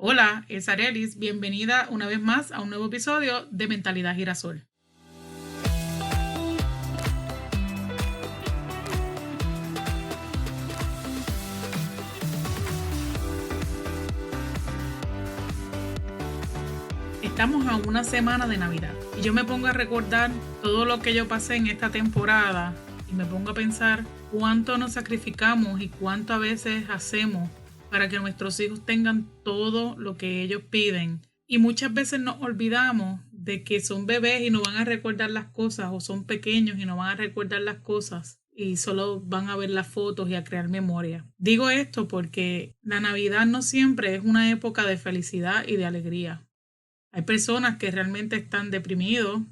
Hola, es Arelis. Bienvenida una vez más a un nuevo episodio de Mentalidad Girasol. Estamos a una semana de Navidad y yo me pongo a recordar todo lo que yo pasé en esta temporada y me pongo a pensar cuánto nos sacrificamos y cuánto a veces hacemos para que nuestros hijos tengan todo lo que ellos piden. Y muchas veces nos olvidamos de que son bebés y no van a recordar las cosas, o son pequeños y no van a recordar las cosas y solo van a ver las fotos y a crear memoria. Digo esto porque la Navidad no siempre es una época de felicidad y de alegría. Hay personas que realmente están deprimidos,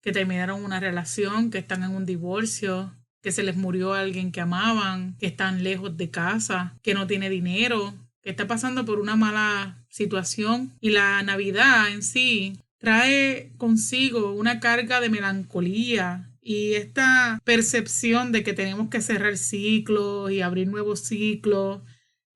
que terminaron una relación, que están en un divorcio, que se les murió alguien que amaban, que están lejos de casa, que no tiene dinero, que está pasando por una mala situación. Y la Navidad en sí trae consigo una carga de melancolía y esta percepción de que tenemos que cerrar ciclos y abrir nuevos ciclos.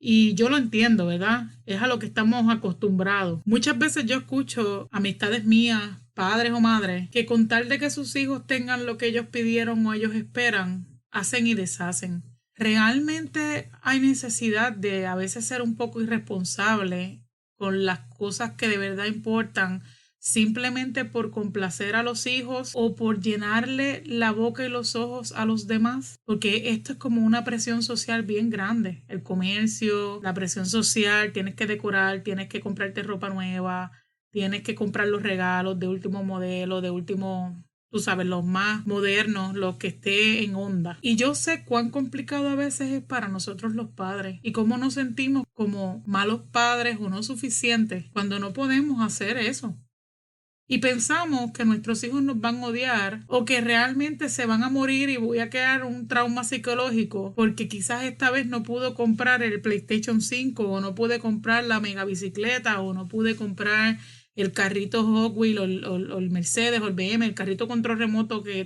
Y yo lo entiendo, ¿verdad? Es a lo que estamos acostumbrados. Muchas veces yo escucho amistades mías, padres o madres, que con tal de que sus hijos tengan lo que ellos pidieron o ellos esperan, hacen y deshacen. Realmente hay necesidad de a veces ser un poco irresponsable con las cosas que de verdad importan, simplemente por complacer a los hijos o por llenarle la boca y los ojos a los demás, porque esto es como una presión social bien grande. El comercio, la presión social, tienes que decorar, tienes que comprarte ropa nueva, tienes que comprar los regalos de último modelo, de último, tú sabes, los más modernos, los que esté en onda. Y yo sé cuán complicado a veces es para nosotros los padres y cómo nos sentimos como malos padres o no suficientes cuando no podemos hacer eso. Y pensamos que nuestros hijos nos van a odiar o que realmente se van a morir y voy a quedar un trauma psicológico porque quizás esta vez no pudo comprar el PlayStation 5 o no pude comprar la mega bicicleta o no pude comprar el carrito Hot Wheels o el Mercedes o el BM, el carrito control remoto que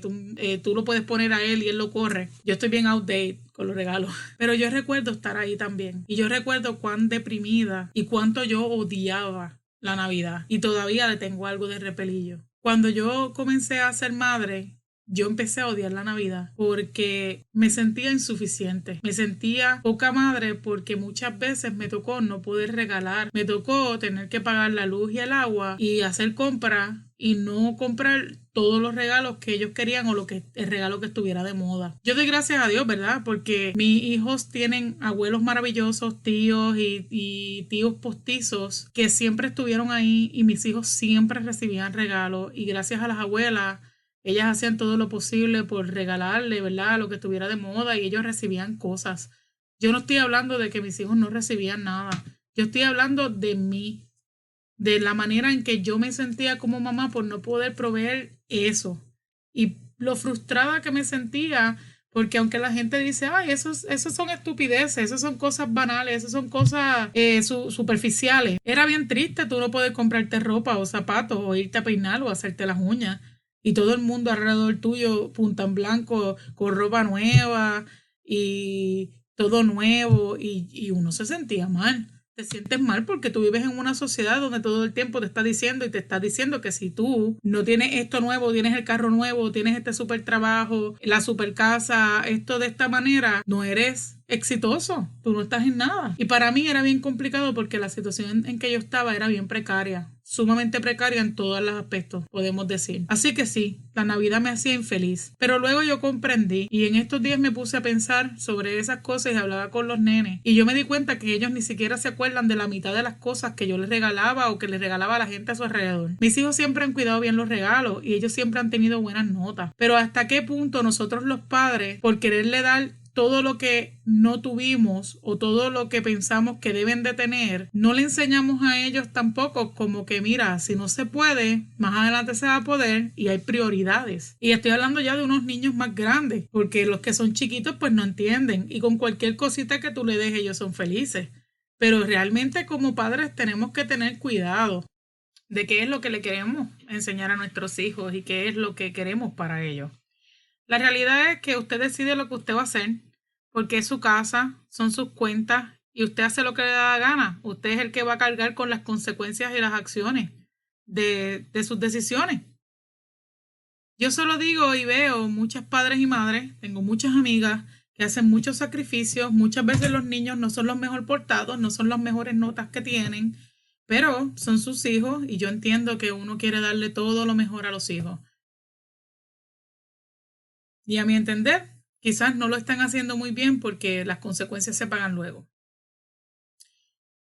tú lo puedes poner a él y él lo corre. Yo estoy bien outdated con los regalos, pero yo recuerdo estar ahí también y yo recuerdo cuán deprimida y cuánto yo odiaba la Navidad y todavía le tengo algo de repelillo. Cuando yo comencé a ser madre, yo empecé a odiar la Navidad porque me sentía insuficiente, me sentía poca madre porque muchas veces me tocó no poder regalar, me tocó tener que pagar la luz y el agua y hacer compras y no comprar todos los regalos que ellos querían o el regalo que estuviera de moda. Yo doy gracias a Dios, ¿verdad? Porque mis hijos tienen abuelos maravillosos, tíos y tíos postizos que siempre estuvieron ahí y mis hijos siempre recibían regalos y gracias a las abuelas ellas hacían todo lo posible por regalarle, ¿verdad? Lo que estuviera de moda y ellos recibían cosas. Yo no estoy hablando de que mis hijos no recibían nada. Yo estoy hablando de mí, de la manera en que yo me sentía como mamá por no poder proveer eso. Y lo frustrada que me sentía, porque aunque la gente dice, ay, esos son estupideces, esas son cosas banales, esas son cosas superficiales. Era bien triste tú no poder comprarte ropa o zapatos o irte a peinar o hacerte las uñas. Y todo el mundo alrededor tuyo, punta en blanco, con ropa nueva y todo nuevo, y uno se sentía mal. Te sientes mal porque tú vives en una sociedad donde todo el tiempo te está diciendo y te está diciendo que si tú no tienes esto nuevo, tienes el carro nuevo, tienes este super trabajo, la super casa, esto de esta manera, no eres exitoso, tú no estás en nada. Y para mí era bien complicado porque la situación en que yo estaba era bien precaria, sumamente precaria en todos los aspectos, podemos decir. Así que sí, la Navidad me hacía infeliz. Pero luego yo comprendí y en estos días me puse a pensar sobre esas cosas y hablaba con los nenes. Y yo me di cuenta que ellos ni siquiera se acuerdan de la mitad de las cosas que yo les regalaba o que les regalaba a la gente a su alrededor. Mis hijos siempre han cuidado bien los regalos y ellos siempre han tenido buenas notas. Pero ¿hasta qué punto nosotros los padres, por quererle dar todo lo que no tuvimos o todo lo que pensamos que deben de tener, no le enseñamos a ellos tampoco como que mira, si no se puede, más adelante se va a poder y hay prioridades? Y estoy hablando ya de unos niños más grandes, porque los que son chiquitos pues no entienden y con cualquier cosita que tú le des ellos son felices. Pero realmente como padres tenemos que tener cuidado de qué es lo que le queremos enseñar a nuestros hijos y qué es lo que queremos para ellos. La realidad es que usted decide lo que usted va a hacer, porque es su casa, son sus cuentas y usted hace lo que le da la gana. Usted es el que va a cargar con las consecuencias y las acciones de sus decisiones. Yo solo digo y veo muchos padres y madres, tengo muchas amigas que hacen muchos sacrificios. Muchas veces los niños no son los mejor portados, no son las mejores notas que tienen, pero son sus hijos y yo entiendo que uno quiere darle todo lo mejor a los hijos. Y a mi entender, quizás no lo están haciendo muy bien porque las consecuencias se pagan luego.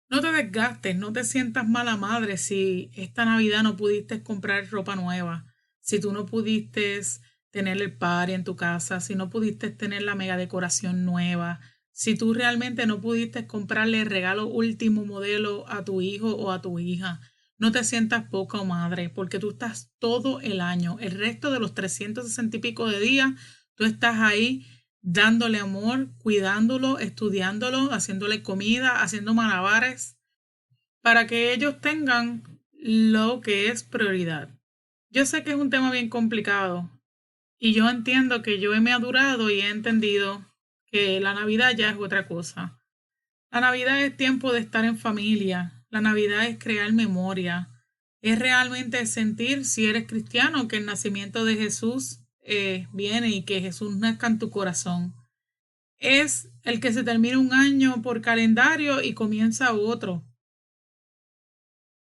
No te desgastes, no te sientas mala madre si esta Navidad no pudiste comprar ropa nueva, si tú no pudiste tener el party en tu casa, si no pudiste tener la mega decoración nueva, si tú realmente no pudiste comprarle el regalo último modelo a tu hijo o a tu hija. No te sientas poca madre porque tú estás todo el año, el resto de los 360 y pico de días, tú estás ahí dándole amor, cuidándolo, estudiándolo, haciéndole comida, haciendo malabares, para que ellos tengan lo que es prioridad. Yo sé que es un tema bien complicado y yo entiendo que yo he madurado y he entendido que la Navidad ya es otra cosa. La Navidad es tiempo de estar en familia, la Navidad es crear memoria, es realmente sentir, si eres cristiano, que el nacimiento de Jesús viene y que Jesús nazca en tu corazón. Es el que se termina un año por calendario y comienza otro.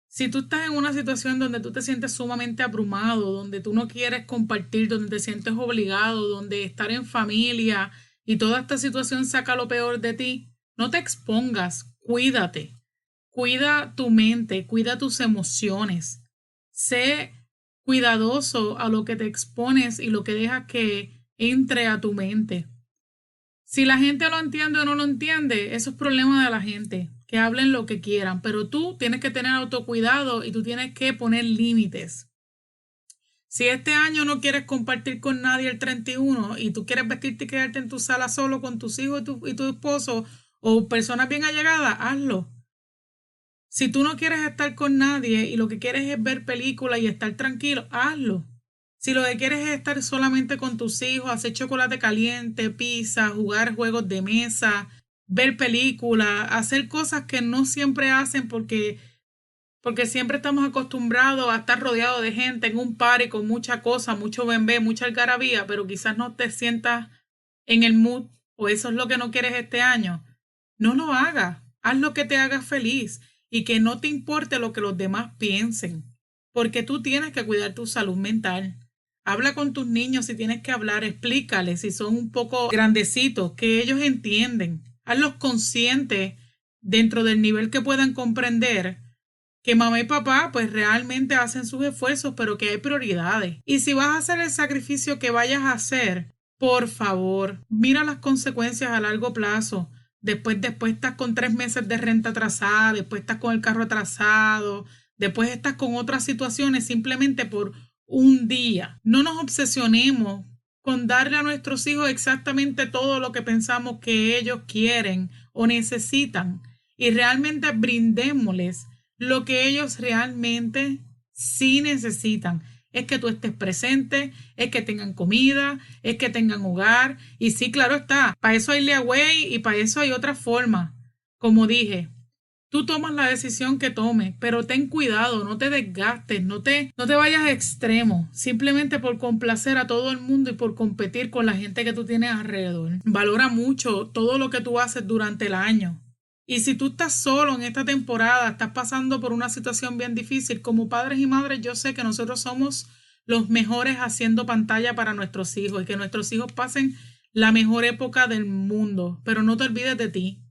Si tú estás en una situación donde tú te sientes sumamente abrumado, donde tú no quieres compartir, donde te sientes obligado, donde estar en familia y toda esta situación saca lo peor de ti, no te expongas, cuídate, cuida tu mente, cuida tus emociones, sé cuidadoso a lo que te expones y lo que dejas que entre a tu mente. Si la gente lo entiende o no lo entiende, eso es problema de la gente, que hablen lo que quieran, pero tú tienes que tener autocuidado y tú tienes que poner límites. Si este año no quieres compartir con nadie el 31 y tú quieres vestirte y quedarte en tu sala solo con tus hijos y tu esposo o personas bien allegadas, hazlo. Si tú no quieres estar con nadie y lo que quieres es ver películas y estar tranquilo, hazlo. Si lo que quieres es estar solamente con tus hijos, hacer chocolate caliente, pizza, jugar juegos de mesa, ver películas, hacer cosas que no siempre hacen porque siempre estamos acostumbrados a estar rodeados de gente en un party con mucha cosa, mucho bembé, mucha algarabía, pero quizás no te sientas en el mood o eso es lo que no quieres este año. No lo hagas, haz lo que te haga feliz y que no te importe lo que los demás piensen, porque tú tienes que cuidar tu salud mental. Habla con tus niños si tienes que hablar, explícales si son un poco grandecitos, que ellos entienden. Hazlos conscientes dentro del nivel que puedan comprender que mamá y papá pues realmente hacen sus esfuerzos, pero que hay prioridades. Y si vas a hacer el sacrificio que vayas a hacer, por favor, mira las consecuencias a largo plazo. Después estás con 3 meses de renta atrasada, después estás con el carro atrasado, después estás con otras situaciones simplemente por un día. No nos obsesionemos con darle a nuestros hijos exactamente todo lo que pensamos que ellos quieren o necesitan y realmente brindémosles lo que ellos realmente sí necesitan. Es que tú estés presente, es que tengan comida, es que tengan hogar. Y sí, claro está, para eso hay layaway y para eso hay otra forma. Como dije, tú tomas la decisión que tomes, pero ten cuidado, no te desgastes, no te vayas a extremo, simplemente por complacer a todo el mundo y por competir con la gente que tú tienes alrededor. Valora mucho todo lo que tú haces durante el año. Y si tú estás solo en esta temporada, estás pasando por una situación bien difícil, como padres y madres, yo sé que nosotros somos los mejores haciendo pantalla para nuestros hijos y que nuestros hijos pasen la mejor época del mundo, pero no te olvides de ti.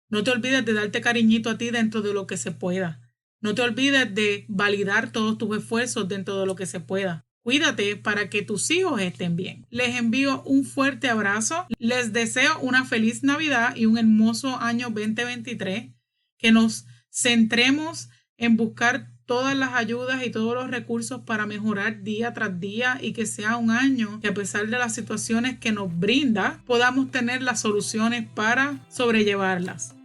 No te olvides de darte cariñito a ti dentro de lo que se pueda. No te olvides de validar todos tus esfuerzos dentro de lo que se pueda. Cuídate para que tus hijos estén bien. Les envío un fuerte abrazo. Les deseo una feliz Navidad y un hermoso año 2023. Que nos centremos en buscar todas las ayudas y todos los recursos para mejorar día tras día y que sea un año que a pesar de las situaciones que nos brinda, podamos tener las soluciones para sobrellevarlas.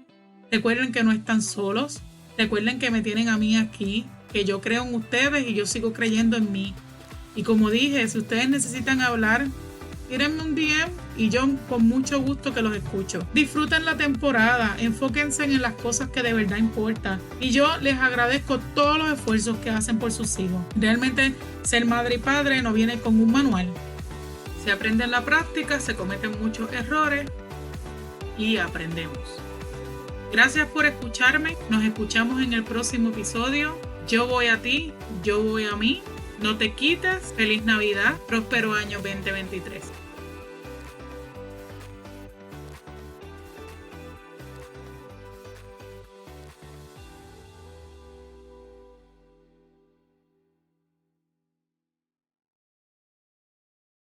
Recuerden que no están solos. Recuerden que me tienen a mí aquí, que yo creo en ustedes y yo sigo creyendo en mí. Y como dije, si ustedes necesitan hablar tírenme un DM y yo con mucho gusto que los escucho. Disfruten la temporada, enfóquense en las cosas que de verdad importan. Y yo les agradezco todos los esfuerzos que hacen por sus hijos. Realmente ser madre y padre no viene con un manual. Se aprende en la práctica, se cometen muchos errores y aprendemos. Gracias por escucharme. Nos escuchamos en el próximo episodio. Yo voy a ti, yo voy a mí. No te quites. Feliz Navidad. Próspero año 2023.